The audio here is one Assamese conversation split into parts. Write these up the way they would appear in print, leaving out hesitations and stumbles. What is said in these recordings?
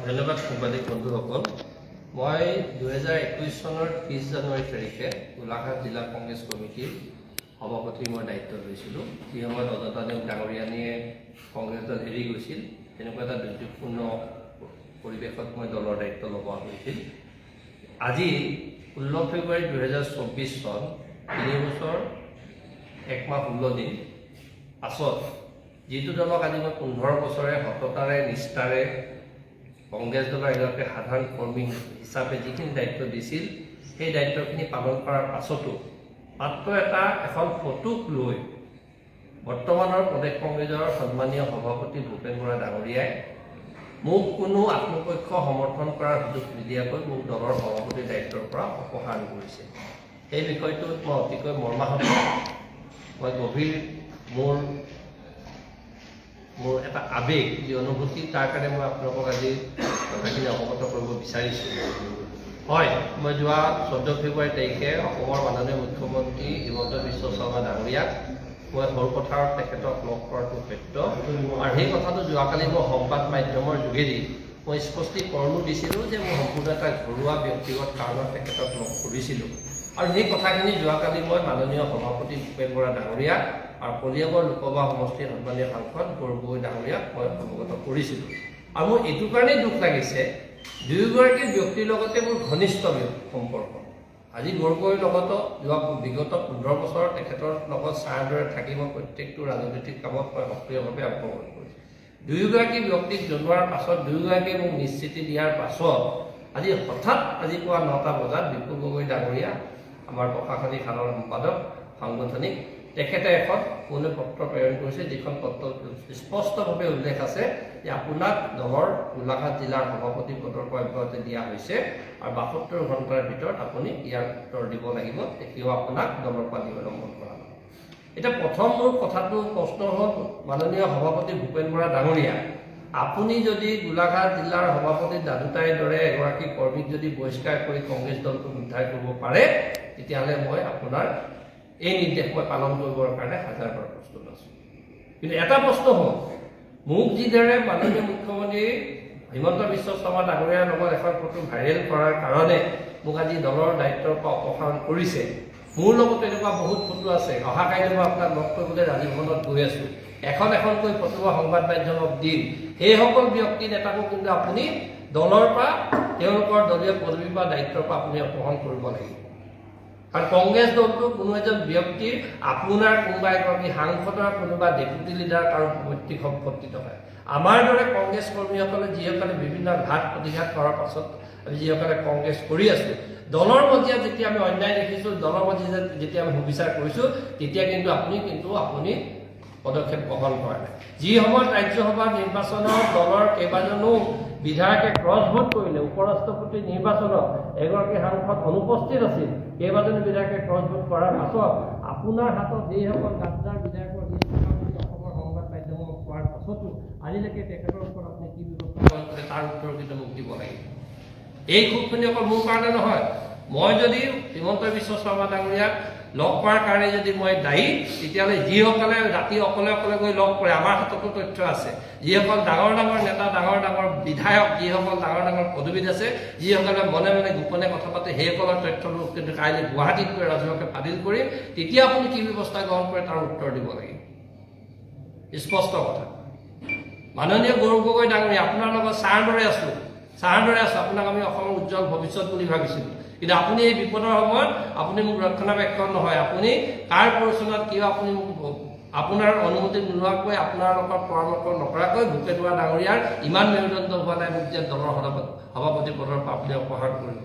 ধন্যবাদ সাংবাদিক বন্ধুসকল। মই 2021 চনৰ 30 জানুৱাৰী তাৰিখে গোলাঘাট জিলা কংগ্ৰেছ কমিটিৰ সভাপতিৰ মই দায়িত্ব লৈছিলোঁ। সেই সময়ত অজতা নেওগ ডাঙৰীয়ানীয়ে কংগ্ৰেছ দল এৰি গৈছিল। তেনেকুৱা এটা দুৰ্যোগপূৰ্ণ পৰিৱেশত মই দলৰ দায়িত্ব ল'ব হৈছিল। আজি 16 ফেব্ৰুৱাৰী 2024 চন 3 বছৰ 1 মাহ 16 দিন পাছত যিটো দলক আজি মই 15 বছৰে সততাৰে নিষ্ঠাৰে কংগ্ৰেছ দলৰ এগৰাকী সাধাৰণ কৰ্মী হিচাপে যিখিনি দায়িত্ব দিছিল, সেই দায়িত্বখিনি পালন কৰাৰ পাছতো মাত্ৰ এখন ফটোক লৈ বৰ্তমানৰ প্ৰদেশ কংগ্ৰেছৰ সন্মানীয় সভাপতি ভূপেন বৰা ডাঙৰীয়াই মোক কোনো আত্মপক্ষ সমৰ্থন কৰাৰ সুযোগ নিদিয়াকৈ মোক দলৰ সভাপতিৰ দায়িত্বৰ পৰা অপসাৰণ কৰিছে। এই বিষয়টোত মই অতিকৈ মৰ্মাহত, মই গভীৰ মোৰ এটা আবেগ, যি অনুভূতি, তাৰ কাৰণে মই আপোনালোকক আজি কথাখিনি অৱগত কৰিব বিচাৰিছোঁ। হয়, মই যোৱা 14 ফেব্ৰুৱাৰী তাৰিখে অসমৰ মাননীয় মুখ্যমন্ত্ৰী হিমন্ত বিশ্ব শৰ্মা ডাঙৰীয়াক মই সৰুপথাৰত তেখেতক লগ কৰাটো সত্য, আৰু সেই কথাটো যোৱাকালি মই সংবাদ মাধ্যমৰ যোগেদি মই স্পষ্টীকৰণো দিছিলোঁ যে মই সম্পূৰ্ণ এটা ঘৰুৱা ব্যক্তিগত কাৰণত তেখেতক লগ কৰিছিলোঁ। আৰু সেই কথাখিনি যোৱাকালি মই মাননীয় সভাপতি ভূপেন বৰা ডাঙৰীয়াক আৰু কলিয়াবৰ লোকসভা সমষ্টিৰ সন্মানীয় সাংসদ গৌৰৱ গগৈ ডাঙৰীয়াক মই অৱগত কৰিছিলোঁ। আৰু মোৰ এইটো কাৰণেই দুখ লাগিছে, দুয়োগৰাকী ব্যক্তিৰ লগতে মোৰ ঘনিষ্ঠ সম্পৰ্ক। আজি গৌৰৱ গগৈৰ লগত বিগত 15 বছৰ তেখেতৰ লগত ছাঁৰ দৰে থাকি মই প্ৰত্যেকটো ৰাজনৈতিক কামত মই সক্ৰিয়ভাৱে অংশগ্ৰহণ কৰিছোঁ। দুয়োগৰাকী ব্যক্তিক জনোৱাৰ পাছত, দুয়োগৰাকীয়ে মোক নিশ্চিতি দিয়াৰ পাছত আজি হঠাৎ পুৱা 9টা বজাত বিপুল গগৈ ডাঙৰীয়া, আমাৰ প্ৰশাসনিক সাধাৰণ সম্পাদক সাংগঠনিক, তেখেতে এখন মোলৈ পত্ৰ প্ৰেৰণ কৰিছে, যিখন পত্ৰত স্পষ্টভাৱে উল্লেখ আছে যে আপোনাক দলৰ গোলাঘাট জিলাৰ সভাপতি পদৰ পৰা অব্যাহতি দিয়া হৈছে আৰু 72 ঘণ্টাৰ ভিতৰত আপুনি ইয়াৰ উত্তৰ দিব লাগিব, তেতিয়াও আপোনাক দলৰ পৰা নিলম্বন কৰা হ'ব। এতিয়া প্ৰথম মোৰ কথাটো প্ৰশ্ন হ'ল, মাননীয় সভাপতি ভূপেন বৰা ডাঙৰীয়া, আপুনি যদি গোলাঘাট জিলাৰ সভাপতি দাদুতাইৰ দৰে এগৰাকী কৰ্মীক যদি বহিষ্কাৰ কৰি কংগ্ৰেছ দলটোক উদ্ধাৰ কৰিব পাৰে, তেতিয়াহ'লে মই আপোনাৰ এই নিৰ্দেশ মই পালন কৰিবৰ কাৰণে হাজাৰবাৰ প্ৰস্তুত আছোঁ। কিন্তু এটা প্ৰশ্ন হ'ল, মোক যিদৰে মাননীয় মুখ্যমন্ত্ৰী হিমন্ত বিশ্ব শৰ্মা ডাঙৰীয়াৰ লগত এখন ফটো ভাইৰেল কৰাৰ কাৰণে মোক আজি দলৰ দায়িত্বৰ পৰা অপসাৰণ কৰিছে, মোৰ লগত এনেকুৱা বহুত ফটো আছে। অহাকাইলৈ মই আপোনাক লগ কৰিবলৈ ৰাজীৱনত গৈ আছোঁ, এখনকৈ ফটো সংবাদ মাধ্যমক দিম। সেইসকল ব্যক্তি নেতাকো কিন্তু আপুনি দলৰ পৰা, তেওঁলোকৰ দলীয় পদবী বা দায়িত্বৰ পৰা আপুনি অপসাৰণ কৰিব লাগিব। কাৰণ কংগ্ৰেছ দলটো কোনো এজন ব্যক্তিৰ, আপোনাৰ কোনোবা এগৰাকী সাংসদৰ, কোনোবা ডেপুটি লিডাৰ কাৰো পৈতৃক সম্পত্তি নহয়। আমাৰ দৰে কংগ্ৰেছ কৰ্মীসকলে যিসকলে বিভিন্ন ঘাত প্ৰতিঘাত কৰাৰ পাছত আমি যিসকলে কংগ্ৰেছ কৰি আছোঁ, দলৰ মজিয়াত যেতিয়া আমি অন্যায় দেখিছোঁ, দলৰ মজিয়াত যেতিয়া আমি সুবিচাৰ কৰিছোঁ, তেতিয়া কিন্তু আপুনি পদক্ষেপ গ্ৰহণ কৰা নাই। যি সময়ত ৰাজ্যসভা নিৰ্বাচনত দলৰ কেইবাজনো বিধায়কে ক্ৰছ ভোট কৰিলে, উপ ৰাষ্ট্ৰপতি নিৰ্বাচনত এগৰাকী সাংসদ অনুপস্থিত আছিল, কেইবাজনো বিধায়কে ক্ৰছ ভোট কৰাৰ পাছত আপোনাৰ হাতত যিসকল গাদ্দাৰ বিধায়কৰ অসমৰ সংবাদ মাধ্যমক কোৱাৰ পাছতো আজিলৈকে তেখেতৰ ওপৰত আপুনি কি ব্যৱস্থা গ্ৰহণ কৰে তাৰ উত্তৰ কিন্তু মোক দিব লাগিব। এই ক্ষোভখিনি অকল মোৰ কাৰণে নহয়, মই যদি হিমন্ত বিশ্ব শৰ্মা ডাঙৰীয়াক লগ কৰাৰ কাৰণে যদি মই দায়ী, তেতিয়াহ'লে যিসকলে ৰাতি অকলে গৈ লগ কৰে, আমাৰ হাততো তথ্য আছে, যিসকল ডাঙৰ নেতা, ডাঙৰ বিধায়ক, যিসকল ডাঙৰ পদবীত আছে, যিসকলে মনে গোপনে কথা পাতে, সেইসকলৰ তথ্যবোৰ কিন্তু কাইলৈ গুৱাহাটীত গৈ ৰাজহুৱাকে ফাদিল কৰিম। তেতিয়া আপুনি কি ব্যৱস্থা গ্ৰহণ কৰে তাৰ উত্তৰ দিব লাগিব। স্পষ্ট কথা। মাননীয় গৌৰৱ গগৈ ডাঙৰীয়া, আপোনাৰ লগত ছাঁৰ দৰে আছোঁ, আপোনাক আমি অসমৰ উজ্জ্বল ভৱিষ্যত বুলি ভাবিছিলোঁ। কিন্তু আপুনি এই বিপদৰ সময়ত আপুনি মোক ৰক্ষণাবেক্ষণ নহয়, আপুনি কাৰ পৰিচালনাত কিয় আপুনি মোক আপোনাৰ অনুমতি নোলোৱাকৈ, আপোনাৰ লগত পৰামৰ্শ নকৰাকৈ ভূপেন বৰা ডাঙৰীয়াৰ ইমান মেৰুদণ্ড হোৱা নাই মোক যে দলৰ সভাপতি পদৰ পৰা আপুনি অপসাৰণ কৰিব।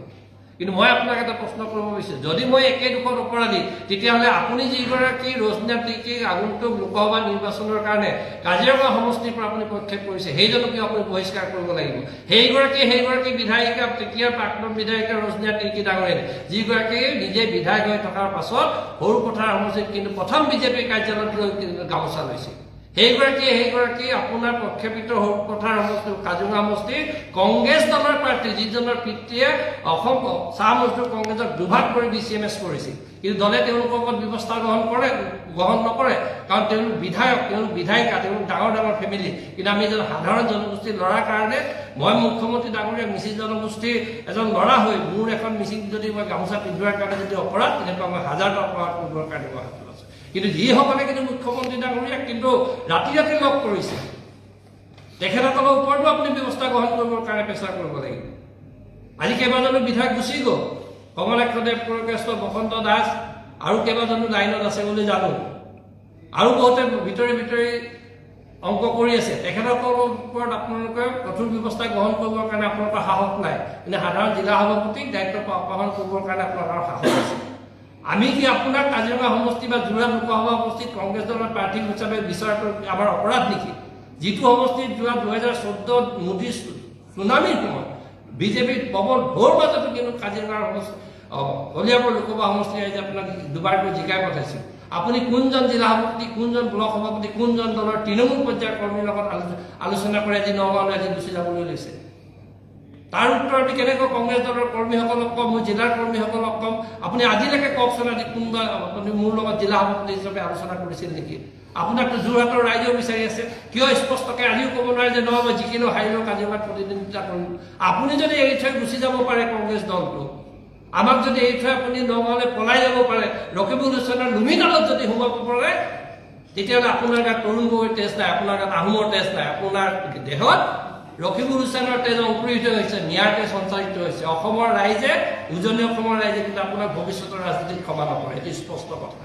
কিন্তু মই আপোনাক এটা প্ৰশ্ন কৰিব বিচাৰিছোঁ, যদি মই একে দুখত অপৰাধী, তেতিয়াহ'লে আপুনি যিগৰাকী ৰজনীয়া তিৰ্কীক আগন্তুক লোকসভা নিৰ্বাচনৰ কাৰণে কাজিৰঙা সমষ্টিৰ পৰা আপুনি প্ৰক্ষেপ কৰিছে, সেইজনকে আপুনি বহিষ্কাৰ কৰিব লাগিব। সেইগৰাকী বিধায়িকা, তেতিয়াৰ প্ৰাক্তন বিধায়িকা ৰজনীয়া তিৰ্কী ডাঙৰীয়া, যিগৰাকী নিজে বিধায়ক হৈ থকাৰ পাছত সৰুপথাৰ সমষ্টিত কিন্তু প্ৰথম বিজেপি কাৰ্যালয়ত গামোচা লৈছিল। সেইগৰাকী আপোনাৰ প্ৰক্ষেপিত পথাৰ সমষ্টি কাজিৰঙা সমষ্টিৰ কংগ্ৰেছ দলৰ প্ৰাৰ্থী, যিজনৰ পিতৃয়ে অসম চাহ মজদুৰ কংগ্ৰেছক দুভাগ কৰি BCMS কৰিছিল, কিন্তু দলে তেওঁলোকৰ ওপৰত ব্যৱস্থা গ্ৰহণ নকৰে, কাৰণ তেওঁলোক বিধায়ক, তেওঁলোক বিধায়িকা, তেওঁলোক ডাঙৰ ডাঙৰ ফেমিলি। কিন্তু আমি এজন সাধাৰণ জনগোষ্ঠীৰ ল'ৰাৰ কাৰণে মই মুখ্যমন্ত্ৰী ডাঙৰীয়া মিচিং জনগোষ্ঠীৰ এজন ল'ৰা হৈ মোৰ এখন মিচিং যদি মই গামোচা পিন্ধোৱাৰ কাৰণে যদি অপৰাধ, তেনেকুৱা মই হাজাৰটা অপৰাধ কৰিবৰ কাৰণে মই হাতত আছোঁ। কিন্তু যিসকলে কিন্তু মুখ্যমন্ত্ৰী ডাঙৰীয়াক কিন্তু ৰাতি ৰাতি লগ কৰিছে, তেখেতসকলৰ ওপৰতো আপুনি ব্যৱস্থা গ্ৰহণ কৰিবৰ কাৰণে প্ৰেচাৰ কৰিব লাগিব। আজি কেইবাজনো বিধায়ক গুচি গ'ল, কমলাক্ষদেৱ পুৰকাষ্ট, বসন্ত দাস আৰু কেইবাজনো লাইনত আছে বুলি জানো, আৰু বহুতে ভিতৰি অংক কৰি আছে। তেখেতসকলৰ ওপৰত আপোনালোকে কঠোৰ ব্যৱস্থা গ্ৰহণ কৰিবৰ কাৰণে আপোনালোকৰ সাহস নাই, কিন্তু সাধাৰণ জিলা সভাপতিক দায়িত্ব পালন কৰিবৰ কাৰণে আপোনালোকৰ সাহস আছে। আমি কি আপোনাক কাজিৰঙা সমষ্টি বা যোৰহাট লোকসভা সমষ্টিত কংগ্ৰেছ দলৰ প্ৰাৰ্থী হিচাপে বিচৰাটো আমাৰ অপৰাধ নেকি? যিটো সমষ্টিত যোৱা 2014 মোদী চুনামীৰ সময়ত বিজেপিৰ প্ৰবল ঢৌৰ মাজতো কিন্তু কাজিৰঙাৰ কলিয়াবৰ লোকসভা সমষ্টি ৰাইজে আপোনাক দুবাৰকৈ জিকাই পঠাইছিল। আপুনি কোনজন জিলা সভাপতি, কোনজন ব্লক সভাপতি, কোনজন দলৰ তৃণমূল পৰ্যায়ৰ কৰ্মীৰ লগত আলোচনা কৰি আজি নগাঁৱলৈ আজি গুচি যাবলৈ লৈছে? তাৰ উত্তৰ আমি কেনেকৈ কংগ্ৰেছ দলৰ কৰ্মীসকলক কম, মোৰ জিলাৰ কৰ্মীসকলক কম? আপুনি আজিলৈকে কওকচোন, আজি কোনোবা আপুনি মোৰ লগত জিলা সভাপতি হিচাপে আলোচনা কৰিছিল নেকি? আপোনাকতো যোৰহাটৰ ৰাইজেও বিচাৰি আছে, কিয় স্পষ্টকৈ আজিও ক'ব নোৱাৰে যে নহয় মই যিকিনো হাৰিলেও কাজিৰঙাত প্ৰতিদ্বন্দ্বিতা কৰিম? আপুনি যদি এৰি থৈ গুচি যাব পাৰে কংগ্ৰেছ দলটো, আমাক যদি এৰি থৈ আপুনি নগাঁৱলৈ পলাই যাব পাৰে, ৰকিবুল হুছেইনৰ লুমিনালত যদি সোমাব পাৰে, তেতিয়াহ'লে আপোনাৰ গাত তৰুণ গগৈৰ তেজ নাই, আপোনাৰ গাত আহোমৰ তেজ নাই, আপোনাৰ দেহত ৰকিবুল হুছেইনৰ তেজ অংকুৰিত হৈছে, ন্যায়ৰ তেজ সঞ্চাৰিত হৈছে। অসমৰ ৰাইজে, উজনি অসমৰ ৰাইজে কিন্তু আপোনাক ভৱিষ্যতৰ ৰাজনীতিত ক্ষমা নকৰে, এইটো স্পষ্ট কথা।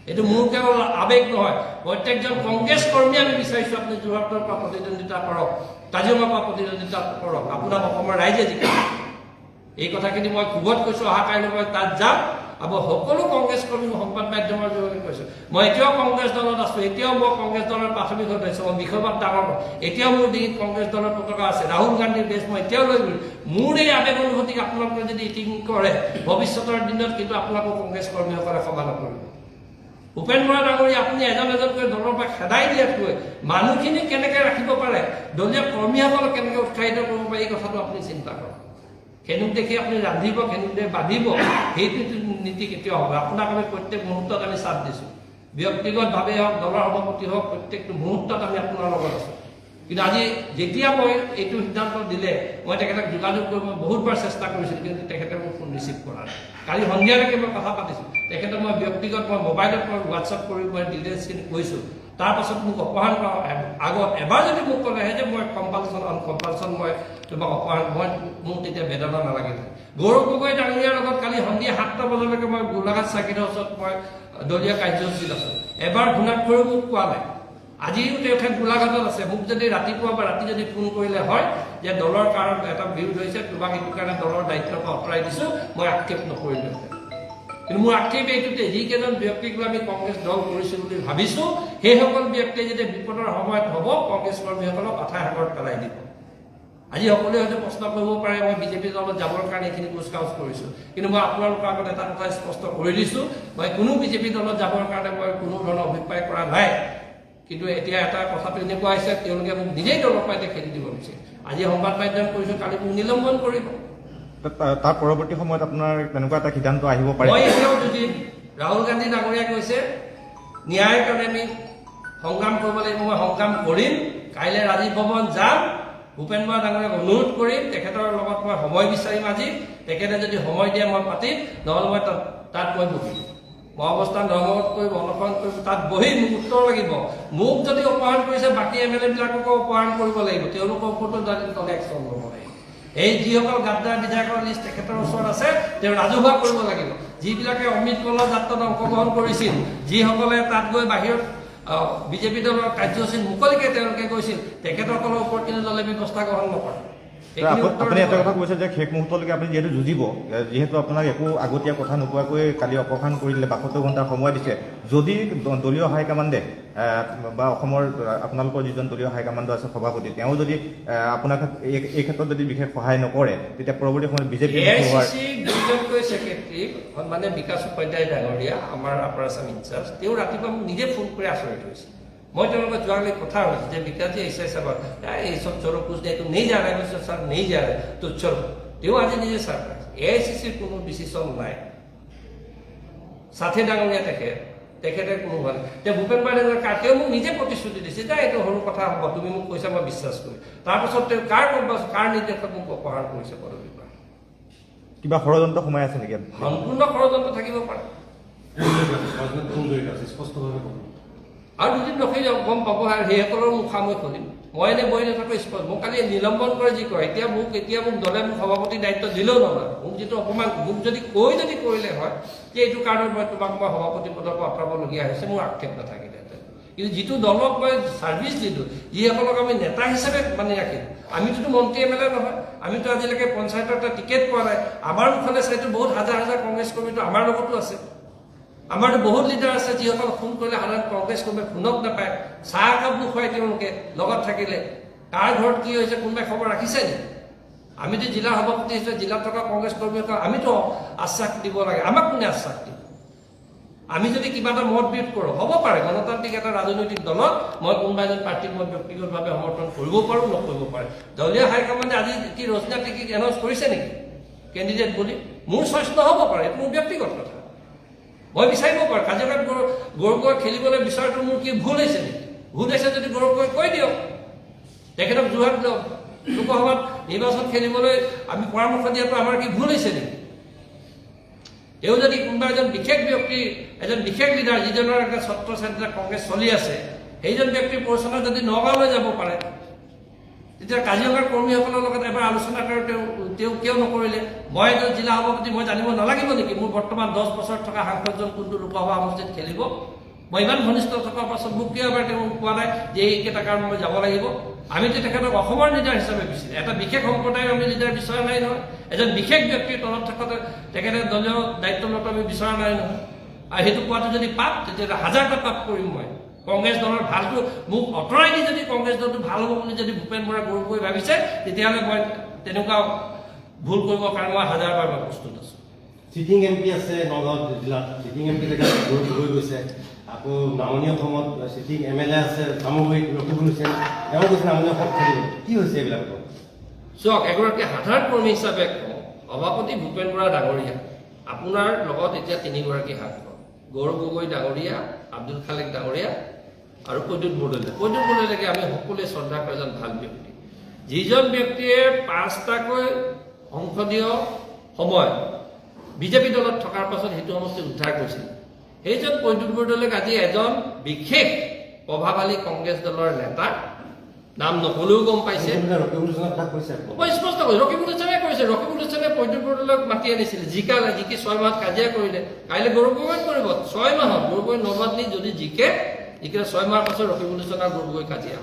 এইটো মোৰ কেৱল আৱেগ নহয়, প্ৰত্যেকজন কংগ্ৰেছ কৰ্মী আমি বিচাৰিছোঁ আপুনি যোৰহাটৰ পৰা প্ৰতিদ্বন্দ্বিতা কৰক, কাজিৰঙাৰ পৰা প্ৰতিদ্বন্দ্বিতা কৰক, আপোনাক অসমৰ ৰাইজে জিকাওক। এই কথাখিনি মই খুবত কৈছোঁ, অহা কাইলৈ মই তাত যাম, আৰু সকলো কংগ্ৰেছ কৰ্মী সংবাদ মাধ্যমৰ জৰিয়তে কৈছোঁ, মই এতিয়াও কংগ্ৰেছ দলত আছোঁ, এতিয়াও মই কংগ্ৰেছ দলৰ প্ৰাথমিক সদস্য, মই বিষয়বাদ ডাঙৰ, এতিয়াও মোৰ ডিঙিত কংগ্ৰেছ দলৰ পতাকা আছে, ৰাহুল গান্ধীৰ বেছ মই এতিয়াও লৈ গ'লো। মোৰ এই আৱেগ অনুভূতিক আপোনালোকে যদি ইটিং কৰে, ভৱিষ্যতৰ দিনত কিন্তু আপোনাকো কংগ্ৰেছ কৰ্মীসকলে ক্ষমা নকৰিব। ভূপেন বৰা ডাঙৰীয়া, আপুনি এজনকৈ দলৰ পৰা খেদাই দিয়াতকৈ মানুহখিনি কেনেকৈ ৰাখিব পাৰে, দলীয় কৰ্মীসকলক কেনেকৈ উৎসাহিত কৰিব পাৰে, এই কথাটো আপুনি চিন্তা কৰক। খেনুক দেখি আপুনি ৰান্ধিব, খেনুক দেখি বান্ধিব, সেইটো নীতি কেতিয়াও হ'ব। আপোনাক আমি প্ৰত্যেক মুহূৰ্তত আমি চাথ দিছোঁ, ব্যক্তিগতভাৱে হওক, দলৰ সভাপতি হওক, প্ৰত্যেকটো মুহূৰ্তত আমি আপোনাৰ লগত আছোঁ। কিন্তু আজি যেতিয়া মই এইটো সিদ্ধান্ত দিলে, মই তেখেতক যোগাযোগ কৰিব বহুতবাৰ চেষ্টা কৰিছিলোঁ, কিন্তু তেখেতে মোক ফোন ৰিচিভ কৰা নাই। কালি সন্ধিয়ালৈকে মই কথা পাতিছোঁ, তেখেতক মই ব্যক্তিগত, মই মোবাইলত মই হোৱাটছআপ কৰি মই ডিটেইলছখিনি কৈছোঁ। তাৰপাছত মোক অপহৰণ কৰা আগত এবাৰ যদি মোক ক'লেহে যে মই কম্পালচন মই তোমাক অপহৰণ, মোৰ তেতিয়া বেদনা নালাগিল। গৌৰৱ গগৈ ডাঙৰীয়াৰ লগত কালি সন্ধিয়া 7টা বজালৈকে মই গোলাঘাট চাৰ্কিটৰ ওচৰত মই দলীয় কাৰ্যসূচীত আছোঁ, এবাৰ ঘূণাক্ষৰেও মোক কোৱা নাই। আজিও তেখেত গোলাঘাটত আছে, মোক যদি ৰাতিপুৱা বা ৰাতি যদি ফোন কৰিলে হয় যে দলৰ কাৰণ এটা বিৰোধ হৈছে, তোমাক এইটো কাৰণে দলৰ দায়িত্বৰ পৰা আঁতৰাই দিছোঁ, মই আক্ষেপ নকৰিলোহেঁতেন। কিন্তু মোৰ আক্ষেপ এইটোতে, যিকেইজন ব্যক্তিক আমি কংগ্ৰেছ দল কৰিছোঁ বুলি ভাবিছোঁ, সেইসকল ব্যক্তিয়ে যেতিয়া বিপদৰ সময়ত হ'ব, কংগ্ৰেছ কৰ্মীসকলক আঠাই সাগৰত পেলাই দিব। আজি সকলোৱে হয়তো প্ৰশ্ন কৰিব পাৰে, মই বিজেপি দলত যাবৰ কাৰণে এইখিনি কুচকাউচ কৰিছোঁ, কিন্তু মই আপোনালোকৰ আগত এটা কথা স্পষ্ট কৰি দিছোঁ, মই কোনো বিজেপি দলত যাবৰ কাৰণে মই কোনো ধৰণৰ অভিপ্ৰায় কৰা নাই। কিন্তু এতিয়া এটা কথাটো এনেকুৱা হৈছে, তেওঁলোকে মোক নিজেই দলৰ পৰা এতিয়া খেদি দিব বিচাৰে। আজি সংবাদ মাধ্যম কৰিছোঁ, কালি মোক নিলম্বন কৰিব। তাৰ পৰৱৰ্তী সময়ত আপোনাৰ তেনেকুৱা এটা সিদ্ধান্ত আহিব পাৰে? মই এতিয়াও যদি ৰাহুল গান্ধী ডাঙৰীয়াই কৈছে ন্যায়ৰ কাৰণে আমি সংগ্ৰাম কৰিব লাগিব, মই সংগ্ৰাম কৰিম। কাইলৈ ৰাজীৱ ভৱন যাম, ভূপেন বৰা ডাঙৰীয়াক অনুৰোধ কৰিম, তেখেতৰ লগত মই সময় বিচাৰিম। আজি তেখেতে যদি সময় দিয়ে মই পাতিম, নহ'লে মই তাত মই বহিম, মই অৱস্থান ধৰ্মঘট কৰিব, অনশন কৰিব, তাত বহি মোক উত্তৰ লাগিব। মোক যদি অপহৰণ কৰিছে, বাকী MLA বিলাককো অপহৰণ কৰিব লাগিব, তেওঁলোকৰ ওপৰতো দলে একশ্যন ল'ব লাগিব। এই যিসকল গাদ্দাৰ বিধায়কৰ লিষ্ট তেখেতৰ ওচৰত আছে, তেওঁ ৰাজহুৱা কৰিব লাগিব। যিবিলাকে অমৃত কলৰ যাত্ৰাত অংশগ্ৰহণ কৰিছিল, যিসকলে তাত গৈ বাহিৰত বিজেপি দলৰ কাৰ্যসূচীত মুকলিকে তেওঁলোকে কৈছিল, তেখেতসকলৰ ওপৰত কিন্তু দলে ব্যৱস্থা গ্ৰহণ নকৰে। আপুনি এটা কথা কৈছে যে শেষ মুহূৰ্তলৈকে আপুনি যিহেতু যুঁজিব, যিহেতু আপোনাক একো আগতীয়া কথা নোকোৱাকৈ কালি অপসাৰণ কৰি দিলে, 72 ঘণ্টাৰ সময় দিছে, যদি দলীয় হাইকমাণ্ডে বা অসমৰ আপোনালোকৰ যিজন দলীয় হাইকমাণ্ড আছে সভাপতি, তেওঁ যদি আপোনাক এই ক্ষেত্ৰত যদি বিশেষ সহায় নকৰে, তেতিয়া পৰৱৰ্তী সময়ত বিজেপি ছেক্ৰেটাৰী মানে বিকাশ উপাধ্যায় ডাঙৰীয়া, আমাৰ আপাৰ আছাম ইনচাৰ্জ, তেওঁ ৰাতিপুৱা মোক নিজে ফোন কৰি আচৰিত হৈছিল मैं जोवाली कथा जे विकास जी ऐसे ऐसा बात ये सब चलो कुछ नहीं तो नहीं जा रहा है सर नहीं जा रहा है तो चलो तेও आज निजे सरप्राइज AICCৰ কোনো ডিসিশন নাই সাথে ডাঙৰীয়া তেখেতে কোনো হোৱা নাই তে ভূপেন বৰাৰ কাটেও মোক নিজে প্ৰতিশ্ৰুতি দিছে যে এইটো সৰু কথা হ'ব তুমি মোক কৈছা মই বিশ্বাস কৰিম তাৰপিছত তেওঁ কাৰ নিৰ্দেশত মোক অপহাৰ কৰিছে পদবী পৰা কিবা ষড়যন্ত্ৰ সোমাই আছে নেকি সম্পূৰ্ণ ষড়যন্ত্ৰ থাকিব পাৰে আৰু দুদিন ৰখি যাওক গম পাব আৰু সেইসকলৰ মুখামুখি খুলিম মই এনে বহি নাথাকো স্পষ্ট মোক কালি নিলম্বন কৰে যি কয় এতিয়া মোক দলে মোক সভাপতি দায়িত্ব দিলেও নলয় মোক যিটো অপমান মোক যদি কৰিলে হয় যে এইটো কাৰণত মই তোমাক মই সভাপতি পদৰ পৰা আঁতৰাবলগীয়া হৈছে মোৰ আক্ষেপ নাথাকিলেহেঁতেন কিন্তু যিটো দলক মই ছাৰ্ভিচ দিলোঁ যিসকলক আমি নেতা হিচাপে মানি ৰাখিলোঁ আমিতো মন্ত্ৰী MLA নহয় আমিতো আজিলৈকে পঞ্চায়তৰ এটা টিকেট পোৱা নাই আমাৰ মুখলে চাইতো বহুত হাজাৰ হাজাৰ কংগ্ৰেছ কৰ্মীটো আমাৰ লগতো আছে আমাৰতো বহুত লিডাৰ আছে যিসকল ফোন কৰিলে সাধাৰণ কংগ্ৰেছ কৰ্মীয়ে ফোনক নাপায় চাহ একাপ নোখোৱাই তেওঁলোকে লগত থাকিলে কাৰ ঘৰত কি হৈছে কোনোবাই খবৰ ৰাখিছে নেকি আমিতো জিলা সভাপতি হিচাপে জিলাত থকা কংগ্ৰেছ কৰ্মীসকল আমিতো আশ্বাস দিব লাগে আমাক কোনে আশ্বাস দিব আমি যদি কিবা এটা মত বিৰোধ কৰোঁ হ'ব পাৰে গণতান্ত্ৰিক এটা ৰাজনৈতিক দলত মই কোনোবা এজন পাৰ্টিক মই ব্যক্তিগতভাৱে সমৰ্থন কৰিব পাৰোঁ নকৰিব পাৰে দলীয় হাইকমাণ্ডে আজি কি ৰচনা টিকিট এনাউন্স কৰিছে নেকি কেণ্ডিডেট বুলি মোৰ চইচ নহ'ব পাৰে এইটো মোৰ ব্যক্তিগত কথা মই বিচাৰিব পাৰোঁ কাজিৰঙাত গৌৰৱ খেলিবলৈ বিচৰাটো মোৰ কি ভুল হৈছে নেকি ভুল হৈছে যদি গৌৰৱ কৈ দিয়ক তেখেতক যোৰহাট লোকসভাত নিৰ্বাচন খেলিবলৈ আমি পৰামৰ্শ দিয়াটো আমাৰ কি ভুল হৈছে নেকি তেওঁ যদি কোনোবা এজন বিশেষ ব্যক্তি এজন বিশেষ লিডাৰ যিজনৰ এটা ছত্ৰ ছাত্ৰী কংগ্ৰেছ চলি আছে সেইজন ব্যক্তিৰ পৰিচালনা যদি নগাঁৱলৈ যাব পাৰে তেতিয়া কাজিৰঙাৰ কৰ্মীসকলৰ লগত এবাৰ আলোচনা কৰি তেওঁ কিয় নকৰিলে মই এজন জিলা সভাপতি মই জানিব নালাগিব নেকি মোৰ বৰ্তমান 10 বছৰ থকা সাংসদজন কোনটো লোকসভা সমষ্টিত খেলিব মই ইমান ঘনিষ্ঠ থকাৰ পাছত মোক কিয় এবাৰ তেওঁ কোৱা নাই যে এইকেইটা কাৰণ মই যাব লাগিব আমিতো তেখেতক অসমৰ লিডাৰ হিচাপে বিচাৰিছোঁ এটা বিশেষ সম্প্ৰদায়ৰ আমি লিডাৰ বিচৰা নাই নহয় এজন বিশেষ ব্যক্তিৰ তলত থাকোঁতে তেখেতে দলীয় দায়িত্বলত আমি বিচৰা নাই নহয় আৰু সেইটো কোৱাটো যদি পাপ তেতিয়া হাজাৰটা পাপ কৰিম মই কংগ্ৰেছ দলৰ ভালটো মোক অঁতৰাই দি যদি কংগ্ৰেছ দলটো ভাল হ'ব বুলি যদি ভূপেন বৰা গৌৰৱই ভাবিছে তেতিয়াহ'লে মই তেনেকুৱা ভুল কৰিবৰ কাৰণে মই হাজাৰবাৰ মই প্ৰস্তুত আছোঁ চিটিং MP আছে নগাঁও জিলাত চিটিং MP গৈ গৈছে আকৌ নামনি অসমত চিটিং MLA আছে সামগ্ৰিক ৰকিবুল হুছেইন তেওঁ কৈছে নামনি অসম খেলিব কি হৈছে এইবিলাক চাওক এগৰাকী সাধাৰণ কৰ্মী হিচাপে সভাপতি ভূপেন বৰা ডাঙৰীয়া আপোনাৰ লগত এতিয়া 3গৰাকী সাংসদ গৌৰৱ গগৈ ডাঙৰীয়া আব্দুল খালেক ডাঙৰীয়া আৰু প্ৰদ্যুৎ বৰদলৈকে আমি সকলোৱে শ্ৰদ্ধা কৰা এজন ভাল ব্যক্তি যিজন ব্যক্তিয়ে 5টাকৈ সংসদীয় সময় বিজেপি দলত থকাৰ পাছত সেইটো সমষ্টি উদ্ধাৰ কৰিছিল সেইজন প্ৰদ্যুৎ বৰদলৈক আজি এজন বিশেষ প্ৰভাৱশালী কংগ্ৰেছ দলৰ নেতা নাম নকলেও গম পাইছে স্পষ্ট কৈছে ৰকিবুল হুছেইনে কৈছে ৰকিবুল হুছেইনে প্ৰদ্যুৎ বৰদলৈক মাতি আনিছিলে জিকি 6 মাহত কাজিয়া কৰিলে কাইলৈ গৌৰৱ গগৈ কৰিব 6 মাহত গৌৰৱ গগৈ নবাদনি যদি জিকে 6 মাহৰ পাছত ৰকিবুল হুছেইন আৰু গৌৰৱ গগৈ কাজিয়া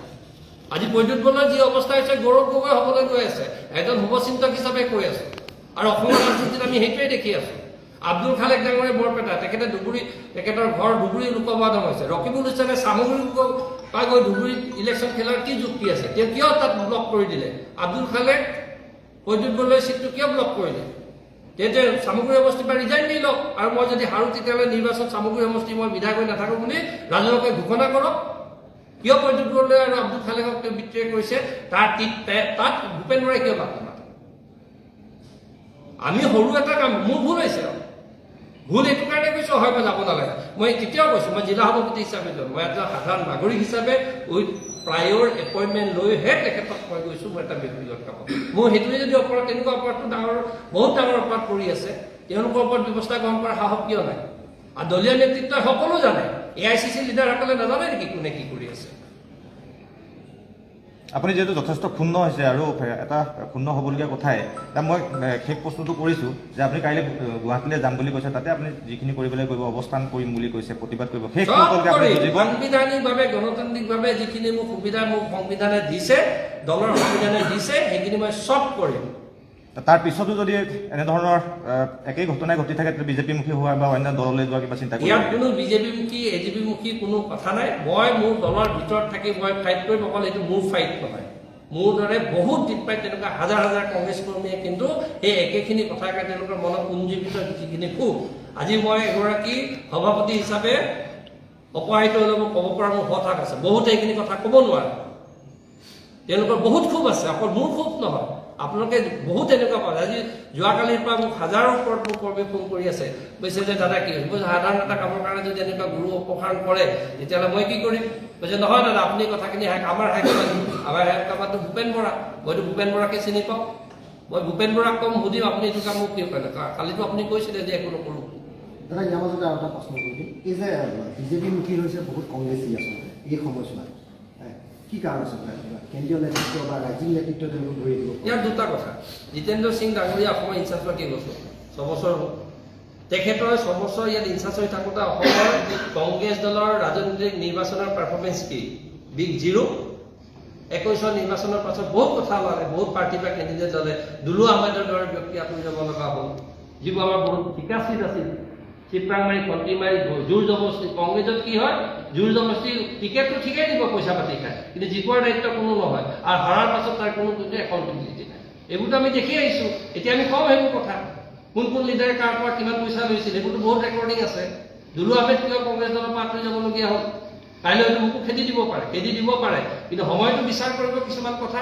আজি প্ৰদ্যুৎ বৰদলৈৰ যি অৱস্থা হৈছে গৌৰৱ গগৈ হ'বলৈ গৈ আছে এজন শুভচিন্তক হিচাপে কৈ আছো আৰু অসমৰ ৰাজনীতিত আমি সেইটোৱে দেখি আছো আব্দুল খালেক ডাঙৰীয়া বৰপেটা তেখেতে ধুবুৰী তেখেতৰ ঘৰ ধুবুৰী লোকসভা হৈছে ৰকিবুল হুছেইনে সামগ্ৰী পাই গৈ ধুবুৰীত ইলেকশ্যন খেলাৰ কি যুক্তি আছে তেওঁ কিয় তাত ব্লক কৰি দিলে আব্দুল খালেক প্ৰদ্যুৎ বৰদলৈৰ চিটটো কিয় ব্লক কৰিলে তেতিয়া সামগ্ৰী সমষ্টিৰ পৰা ৰিজাইন দি লওক আৰু মই যদি হাৰো তেতিয়াহ'লে নিৰ্বাচন সামগ্ৰী সমষ্টি মই বিধায়ক হৈ নাথাকোঁ বুলি ৰাজহুৱাকৈ ঘোষণা কৰক কিয় প্ৰদ্যুৎ বৰদলৈ আৰু আব্দুল খালেকক তেওঁ বিত্ৰয় কৰিছে তাত ভূপেন বৰাই কিয় মাত নামাতে আমি সৰু এটা কাম মোৰ ভুল হৈছে ভুল এইটো কাৰণে কৈছোঁ হয় মই যাব নালাগে মই তেতিয়াও কৈছোঁ মই জিলা সভাপতি হিচাপে যাম মই এটা সাধাৰণ নাগৰিক হিচাপে উইথ প্ৰায়ৰ এপইণ্টমেণ্ট লৈহে তেখেতক মই গৈছোঁ মই এটা ব্যক্তিগত কামত মোৰ সেইটোৱে যদি অপৰাধ তেনেকুৱা অপৰাধটো বহুত ডাঙৰ অপৰাধ কৰি আছে তেওঁলোকৰ ওপৰত ব্যৱস্থা গ্ৰহণ কৰাৰ সাহস কিয় নাই আৰু দলীয় নেতৃত্বই সকলো জানে AICC লিডাৰসকলে নাজানে নেকি কোনে কি কৰি আছে আপুনি যেহেতু যথেষ্ট ক্ষুণ্ণ হৈছে আৰু এটা ক্ষুণ্ণ হ'বলগীয়া কথাই মই শেষ প্ৰশ্নটো কৰিছোঁ যে আপুনি কাইলৈ গুৱাহাটীলৈ যাম বুলি কৈছে তাতে আপুনি যিখিনি কৰিবলৈ কৰিব অৱস্থান কৰিম বুলি কৈছে প্ৰতিবাদ কৰিব শেষ সাংবিধানিকভাৱে গণতান্ত্ৰিকভাৱে যিখিনি মোক সুবিধা মোক সংবিধানে দিছে দলৰ সংবিধানে দিছে সেইখিনি মই চব কৰিম তাৰ পিছতো যদি এনেধৰণৰ একেই ঘটনাই ঘটি থাকে বিজেপিমুখী হোৱা বা অন্য দললৈ যোৱা কিবা চিন্তা ইয়াত কোনো বিজেপিমুখী AGP-মুখী কোনো কথা নাই মই মোৰ দলৰ ভিতৰত থাকি মই ফাইট কৰিম অকল এইটো মোৰ ফাইট নহয় মোৰ দৰে বহুত দিপাই তেনেকুৱা হাজাৰ হাজাৰ কংগ্ৰেছ কৰ্মীয়ে কিন্তু এই একেখিনি কথাকে তেওঁলোকৰ মনত পুঞ্জীভূত যিখিনি খুব আজি মই এগৰাকী সভাপতি হিচাপে অপৰাহিত হ'লে মোক ক'ব পৰা মোৰ হঠাৎ আছে, বহুতে এইখিনি কথা ক'ব নোৱাৰে, তেওঁলোকৰ বহুত ক্ষোভ আছে, অকল মোৰ ক্ষোভ নহয়, আপোনালোকে বহুত এনেকুৱা পায়। আজি যোৱাকালিৰ পৰা মোক হাজাৰৰ ওপৰত মোৰ কৰ্মী ফোন কৰি আছে, কৈছে যে দাদা কি সাধাৰণ এটা কামৰ কাৰণে যদি এনেকুৱা গুৰু অপসাৰণ কৰে তেতিয়াহ'লে মই কি কৰিম? কৈছে নহয় দাদা আপুনি কথাখিনি আমাৰ হাইকমাণ্ডটো ভূপেন বৰা, মইতো ভূপেন বৰাকে চিনি পাওঁ, মই ভূপেন বৰাক ক'ম সুধিম আপুনি এইটো কাম মোক কিয় কৰে, কালিতো আপুনি কৈছিলে যে একো নকৰোঁ। দাদা ইয়াৰ মাজতে আৰু এটা প্ৰশ্ন কৰি দিম, এই যে বিজেপি মুখী হৈছে বহুত কংগ্ৰেছী আচলতে এই সময়ছোৱাত, কি কাৰণ আছে? কেন্দ্ৰীয় নেতৃত্ব বা ৰাজ্যিক নেতৃত্ব তেওঁলোক ধৰি দিব? ইয়াৰ দুটা কথা। জিতেন্দ্ৰ সিং ডাঙৰীয়া অসমৰ ইনচাৰ্জ হোৱা কেইবছৰ? 6 বছৰ হ'ল। তেখেতৰ 6 বছৰ ইয়াত ইনচাৰ্জ হৈ থাকোঁতে অসমৰ কংগ্ৰেছ দলৰ ৰাজনৈতিক নিৰ্বাচনৰ পাৰফৰ্মেঞ্চ কি? Big zero'. 21 নিৰ্বাচনৰ পাছত বহুত কথা ওলালে, বহুত পাৰ্টিৰ পৰা কেণ্ডিডেট ল'লে, দুলু আহমেদৰ দৰে ব্যক্তি আঁতৰি যাব লগা হ'ল, যিবোৰ আমাৰ বহুত ঠিকা চিট আছিল, চিপৰাং মাৰি কণ্টি মাৰি জোৰ জবৰদস্তি। কংগ্ৰেছত কি হয়, জোৰ জবৰদস্তি টিকেটটো ঠিকেই দিব পইচা পাতি খায়, কিন্তু জিকৰ দায়িত্ব কোনো নহয়, আৰু হৰাৰ পাছত তাৰ কোনো একাউণ্টেবিলিটি নাই। এইবোৰতো আমি দেখি আহিছোঁ। এতিয়া আমি কম সেইবোৰ কথা, কোন কোন লিডাৰে কাৰ পৰা কিমান পইচা লৈছিল, সেইবোৰতো বহুত ৰেকৰ্ডিং আছে। দুলু আহমেদ কিয় কংগ্ৰেছ দলৰ পৰা আঁতৰি যাবলগীয়া হ'ল? কাইলৈ হয়তো মোকো খেদি দিব পাৰে, কিন্তু সময়টো বিচাৰ কৰিব কিছুমান কথা।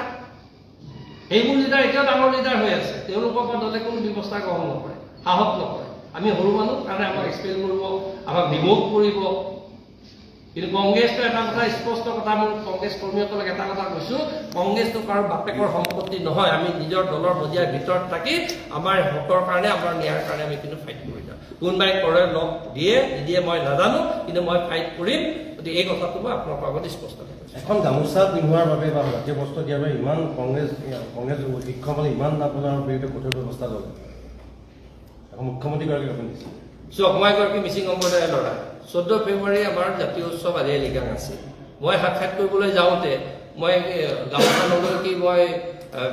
সেইবোৰ লিডাৰ এতিয়াও ডাঙৰ লিডাৰ হৈ আছে, তেওঁলোকৰ পৰা দলে কোনো ব্যৱস্থা গ্ৰহণ নকৰে, সাহস নকৰে। আমি সৰু মানুহ কাৰণে আমাক এক্সপেল কৰিব, আমাক বিমোক কৰিব। কিন্তু কংগ্ৰেছটো এটা কথা স্পষ্ট কথা, মোৰ কংগ্ৰেছ কৰ্মীসকলক এটা কথা কৈছোঁ, কংগ্ৰেছটো কাৰো বাপেকৰ সম্পত্তি নহয়। আমি নিজৰ দলৰ বজিয়াৰ ভিতৰত থাকি আমাৰ হকৰ কাৰণে, আমাৰ ন্যায়ৰ কাৰণে আমি কিন্তু ফাইট কৰি যাওঁ। কোনোবাই কৰে লগ দিয়ে নিদিয়ে মই নাজানো, কিন্তু মই ফাইট কৰিম। গতিকে এই কথাটো মই আপোনালোকৰ আগত স্পষ্ট কৰিছোঁ। এখন গামোচা পিন্ধোৱাৰ বাবে বা ৰাজ্য বস্ত্ৰ দিয়াৰ বাবে ইমান কংগ্ৰেছ শিক্ষকসকলে ইমান আপোনাৰ বিৰুদ্ধে কঠোৰ ব্যৱস্থা ল'লে, এখন মুখ্যমন্ত্ৰীগৰাকীক আপুনি দিছে। চাওক, মই এগৰাকী মিচিং সম্প্ৰদায়ৰ ল'ৰা। 14 ফেব্ৰুৱাৰী আমাৰ জাতীয় উৎসৱ আলি আই লৃগাং আছিল। মই সাক্ষাৎ কৰিবলৈ যাওঁতে মই গামোচা নলৈ কি মই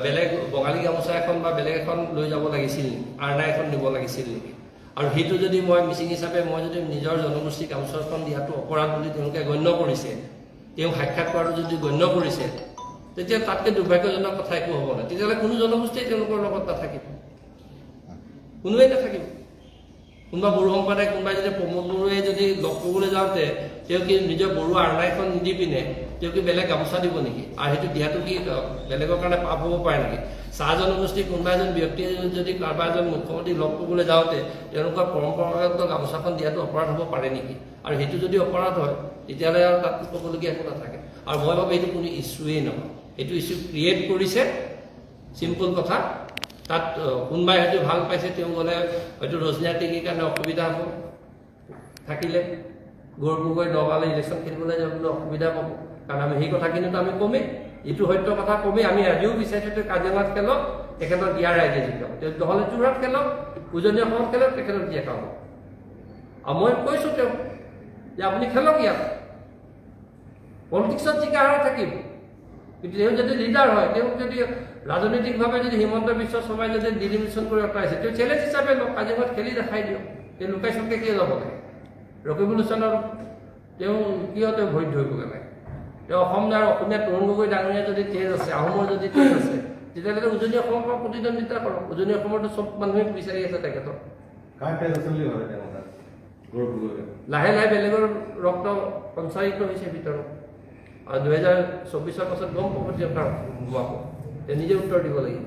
বেলেগ বঙালী গামোচা এখন বা বেলেগ এখন লৈ যাব লাগিছিল নেকি, আৰনা এখন নিব লাগিছিল নেকি? আৰু সেইটো যদি মই মিচিং হিচাপে মই যদি নিজৰ জনগোষ্ঠীক গামোচাখন দিয়াটো অপৰাধ বুলি তেওঁলোকে গণ্য কৰিছে, তেওঁ সাক্ষাৎ কৰাটো যদি গণ্য কৰিছে, তেতিয়া তাতকৈ দুৰ্ভাগ্যজনক কথা একো হ'ব নাই। তেতিয়াহ'লে কোনো জনগোষ্ঠীয়ে তেওঁলোকৰ লগত নাথাকিব, কোনোৱেই নাথাকিব। কোনোবা বড়ো সম্প্ৰদায় কোনোবাই যদি প্ৰমোদ বড়োৱে যদি লগ কৰিবলৈ যাওঁতে তেওঁ কি নিজৰ বড়ো আৰনা এখন নিদি পিনে তেওঁ কি বেলেগ গামোচা দিব নেকি? আৰু সেইটো দিয়াটো কি বেলেগৰ কাৰণে পাপ হ'ব পাৰে নেকি? চাহ জনগোষ্ঠীৰ কোনোবা এজন ব্যক্তিয়ে যদি কাৰোবাৰ এজন মুখ্যমন্ত্ৰীক লগ কৰিবলৈ যাওঁতে তেওঁলোকৰ পৰম্পৰাগত গামোচাখন দিয়াটো অপৰাধ হ'ব পাৰে নেকি? আৰু সেইটো যদি অপৰাধ হয় তেতিয়াহ'লে আৰু তাত ক'বলগীয়া একো নাথাকে। আৰু মই ভাবোঁ এইটো কোনো ইছ্যুৱেই নহয়, এইটো ইছ্যু ক্ৰিয়েট কৰিছে। চিম্পল কথা, তাত কোনোবাই হয়তো ভাল পাইছে, তেওঁ গ'লে হয়তো ৰজনীয়া টিকিৰ কাৰণে অসুবিধা হ'ব, থাকিলে গৌৰৱ গগৈ নগাঁৱলৈ ইলেকশ্যন খেলিবলৈ যাবলৈ অসুবিধা পাব, কাৰণ আমি সেই কথাখিনিতো আমি কমেই, এইটো সত্য কথা কমেই। আমি আজিও বিচাৰিছোঁ তেওঁ কাজিৰঙাত খেলক, তেখেতক ইয়াৰ ৰাইজে জিকাব, তেওঁ নহ'লে যোৰহাট খেলক, উজনি অসমত খেলক, তেখেতক জিকাব। আৰু মই কৈছোঁ তেওঁক যে আপুনি খেলক ইয়াত, পলিটিক্সত জিকা হাৰ থাকিব, কিন্তু তেওঁ যদি লিডাৰ হয়, তেওঁক যদি ৰাজনৈতিকভাৱে যদি হিমন্ত বিশ্ব শৰ্মাই যদি ডিলিমিশ্যন কৰি আঁতৰাইছে, তেওঁ চেলেঞ্জ হিচাপে লওক, কাজিৰঙাত খেলি দেখাই দিয়ক। তেওঁ লুকাই চুকাই কিয় যাব লাগে? ৰকিবুলচনৰ তেওঁ কিয় তেওঁ ভৰিত ধৰিবগৈ লাগে? তেওঁ অসম আৰু অসমীয়া তৰুণ গগৈ ডাঙৰীয়া যদি তেজ আছে, আহোমৰ যদি তেজ আছে, তেতিয়াহ'লে উজনি অসমৰ পৰা প্ৰতিদ্বন্দ্বিতা কৰক। উজনি অসমৰতো চব মানুহে বিচাৰি আছে তেখেতক। কাৰ তেজ আছে বুলি ভাবে তেওঁ তাত গৌৰৱ গগৈ? লাহে লাহে বেলেগৰ ৰক্ত সঞ্চাৰিত হৈছে ভিতৰত, আৰু 2024 পাছত গম পাব যে তাৰ সোমাব, তেওঁ নিজে উত্তৰ দিব লাগিব।